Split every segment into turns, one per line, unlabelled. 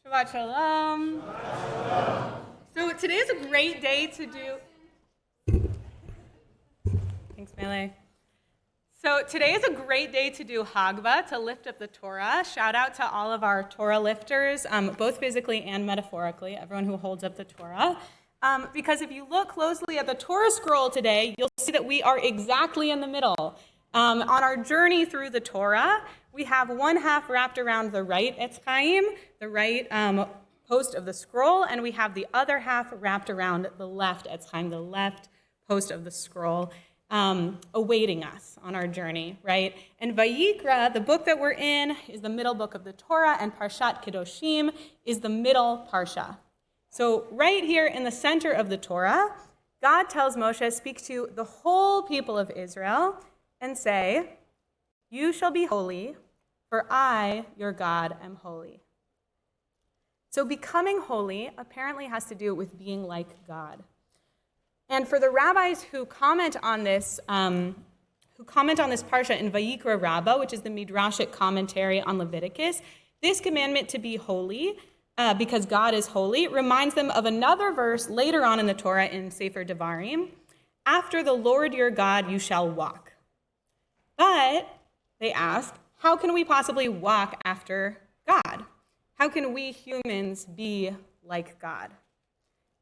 Shabbat Shalom. So today is a great day to do... Thanks, Melee. So today is a great day to do Hagba, to lift up the Torah. Shout out to all of our Torah lifters, both physically and metaphorically, everyone who holds up the Torah. Because if you look closely at the Torah scroll today, you'll see that we are exactly in the middle. On our journey through the Torah, we have one half wrapped around the right Etz Chaim, the right post of the scroll, and we have the other half wrapped around the left Etz Chaim, the left post of the scroll, awaiting us on our journey, right? And Vayikra, the book that we're in, is the middle book of the Torah, and Parshat Kedoshim is the middle parsha. So right here in the center of the Torah, God tells Moshe, speak to the whole people of Israel, and say, "You shall be holy, for I, your God, am holy." So becoming holy apparently has to do with being like God. And for the rabbis who comment on this parsha in Vayikra Rabbah, which is the Midrashic commentary on Leviticus, this commandment to be holy, because God is holy, reminds them of another verse later on in the Torah in Sefer Devarim, "After the Lord your God you shall walk." But, they ask, how can we possibly walk after God? How can we humans be like God?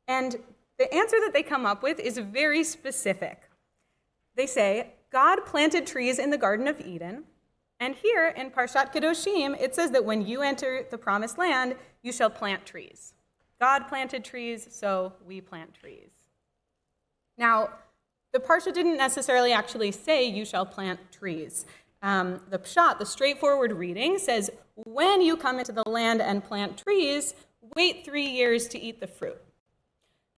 And the answer that they come up with is very specific. They say, God planted trees in the Garden of Eden, and here in Parshat Kedoshim, it says that when you enter the promised land, you shall plant trees. God planted trees, so we plant trees. Now, the parsha didn't necessarily actually say you shall plant trees. The pshat, the straightforward reading, says when you come into the land and plant trees, wait 3 years to eat the fruit.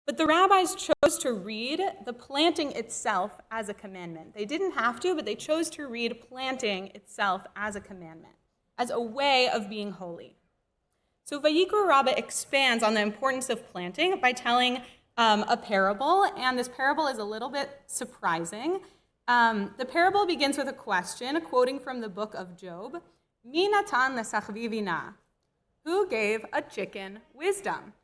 But the rabbis chose to read the planting itself as a commandment. They didn't have to, but they chose to read planting itself as a commandment, as a way of being holy. So Vayikra Rabbah expands on the importance of planting by telling a parable, and this parable is a little bit surprising. The parable begins with a question, quoting from the book of Job, "Mi natan lesachvi vina?" Who gave a chicken wisdom?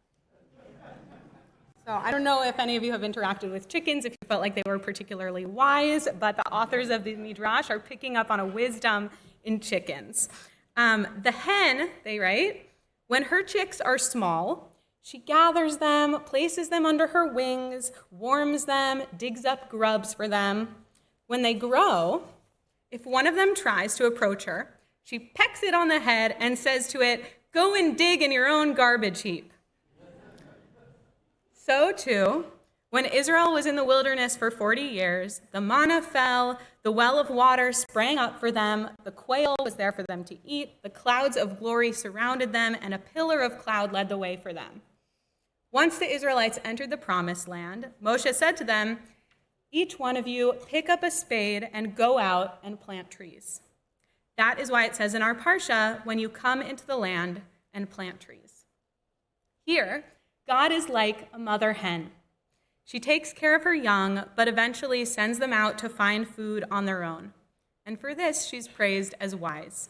So I don't know if any of you have interacted with chickens, if you felt like they were particularly wise, but the authors of the Midrash are picking up on a wisdom in chickens. The hen, they write, when her chicks are small, she gathers them, places them under her wings, warms them, digs up grubs for them. When they grow, if one of them tries to approach her, she pecks it on the head and says to it, "Go and dig in your own garbage heap." So too, when Israel was in the wilderness for 40 years, the manna fell, the well of water sprang up for them, the quail was there for them to eat, the clouds of glory surrounded them, and a pillar of cloud led the way for them. Once the Israelites entered the promised land, Moshe said to them, "Each one of you pick up a spade and go out and plant trees." That is why it says in our parsha, when you come into the land and plant trees. Here, God is like a mother hen. She takes care of her young, but eventually sends them out to find food on their own. And for this, she's praised as wise.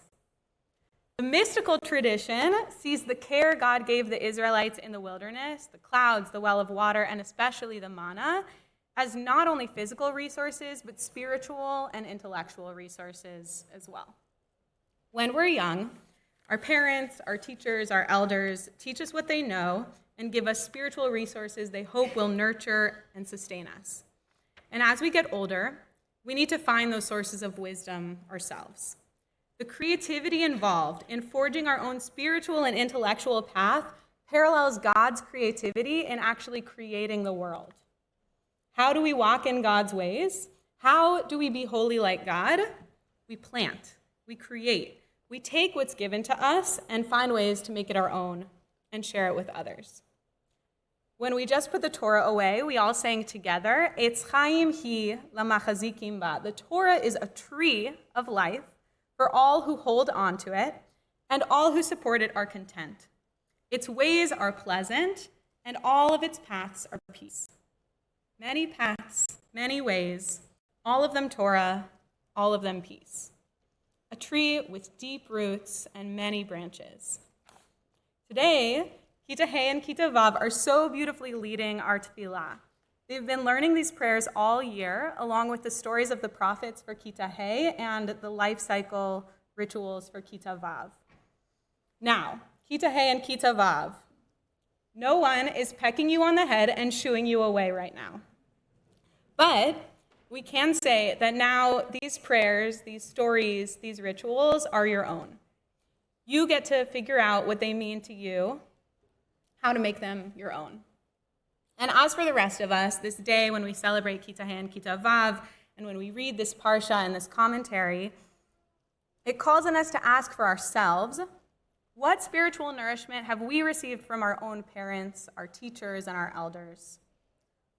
The mystical tradition sees the care God gave the Israelites in the wilderness, the clouds, the well of water, and especially the manna, as not only physical resources, but spiritual and intellectual resources as well. When we're young, our parents, our teachers, our elders teach us what they know and give us spiritual resources they hope will nurture and sustain us. And as we get older, we need to find those sources of wisdom ourselves. The creativity involved in forging our own spiritual and intellectual path parallels God's creativity in actually creating the world. How do we walk in God's ways? How do we be holy like God? We plant, we create, we take what's given to us and find ways to make it our own and share it with others. When we just put the Torah away, we all sang together, Etz Chaim hi lamachazikim ba. The Torah is a tree of life for all who hold on to it, and all who support it are content. Its ways are pleasant, and all of its paths are peace. Many paths, many ways, all of them Torah, all of them peace. A tree with deep roots and many branches. Today, Kita Hey and Kita Vav are so beautifully leading our tefillah. They've been learning these prayers all year, along with the stories of the prophets for Kita Hey and the life cycle rituals for Kita Vav. Now, Kita Hey and Kita Vav, no one is pecking you on the head and shooing you away right now. But we can say that now these prayers, these stories, these rituals are your own. You get to figure out what they mean to you, how to make them your own. And as for the rest of us, this day when we celebrate Kita Hey and Kita Vav, and when we read this parsha and this commentary, it calls on us to ask for ourselves, what spiritual nourishment have we received from our own parents, our teachers, and our elders?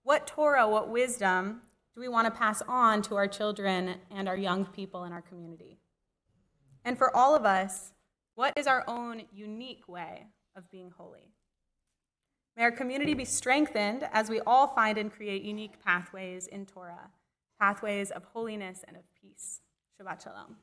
What Torah, what wisdom do we want to pass on to our children and our young people in our community? And for all of us, what is our own unique way of being holy? May our community be strengthened as we all find and create unique pathways in Torah, pathways of holiness and of peace. Shabbat Shalom.